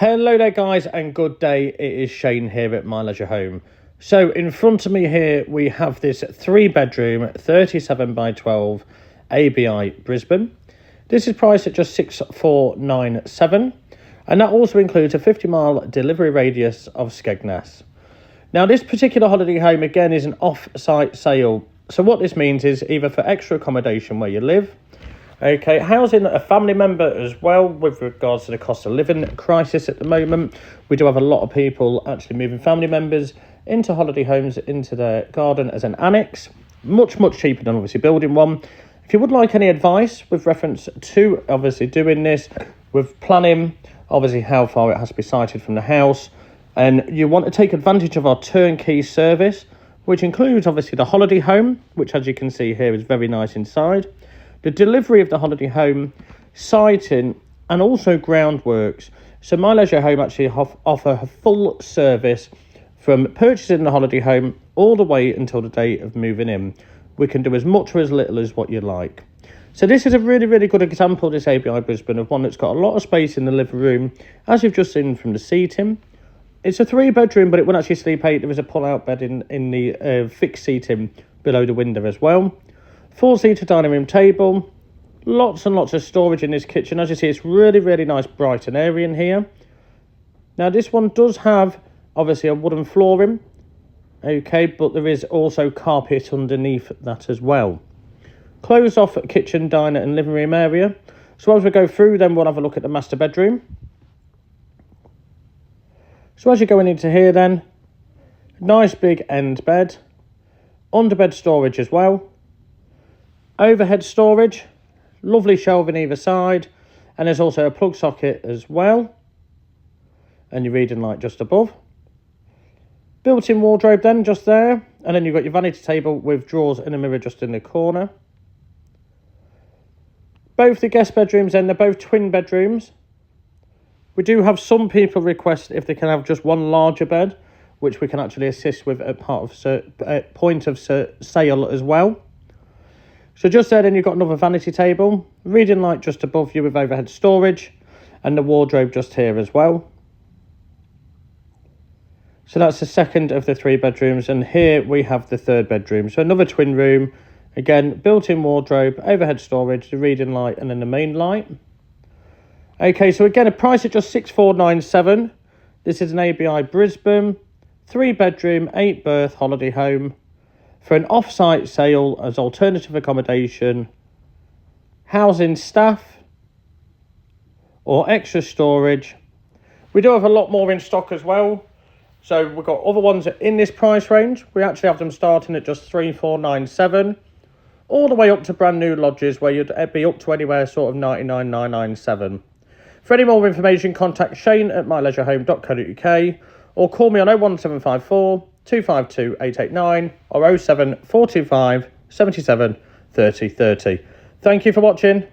Hello there guys and good day, it is Shane here at My Leisure Home. So in front of me here we have this 3-bedroom 37 by 12 ABI Brisbane. This is priced at just 6,497 and that also includes a 50-mile delivery radius of Skegness. Now this particular holiday home again is an off-site sale. So what this means is either for extra accommodation where you live, okay, housing a family member as well with regards to the cost of living crisis at the moment. We do have a lot of people actually moving family members into holiday homes, into their garden as an annex. Much cheaper than obviously building one. If you would like any advice with reference to obviously doing this, with planning, obviously how far it has to be sited from the house, and you want to take advantage of our turnkey service, which includes obviously the holiday home, which as you can see here is very nice inside, the delivery of the holiday home, siting, and also groundworks. So My Leisure Home actually offer a full service from purchasing the holiday home all the way until the day of moving in. We can do as much or as little as what you like. So this is a really good example, this ABI Brisbane, of one that's got a lot of space in the living room, as you've just seen from the seating. It's a 3-bedroom, but it won't actually sleep 8. There is a pull-out bed in the fixed seating below the window as well. 4-seater dining room table, lots and lots of storage in this kitchen. As you see, it's really nice, bright and airy in here. Now this one does have obviously a wooden flooring, okay, but there is also carpet underneath that as well. Closed off kitchen, diner and living room area. So as we go through, then we'll have a look at the master bedroom. So as you're going into here then, nice big end bed, underbed storage as well. Overhead storage, lovely shelving either side, and there's also a plug socket as well, and your reading light just above. Built-in wardrobe then just there, and then you've got your vanity table with drawers and a mirror just in the corner. Both the guest bedrooms then, they're both twin bedrooms. We do have some people request if they can have just one larger bed, which we can actually assist with at point of sale as well. So just there then you've got another vanity table, reading light just above you with overhead storage, and the wardrobe just here as well. So that's the second of the 3 bedrooms, and here we have the 3rd bedroom. So another twin room, again, built-in wardrobe, overhead storage, the reading light, and then the main light. Okay, so again, a price at just 6,497. This is an ABI Brisbane, 3-bedroom, 8-berth holiday home, for an off-site sale as alternative accommodation, housing staff, or extra storage. We do have a lot more in stock as well. So we've got other ones in this price range. We actually have them starting at just 3,497, all the way up to brand new lodges where you'd be up to anywhere sort of 99,997. For any more information, contact Shane at myleisureHome.co.uk or call me on 01754 252 889 or 07425 77 30 30. Thank you for watching.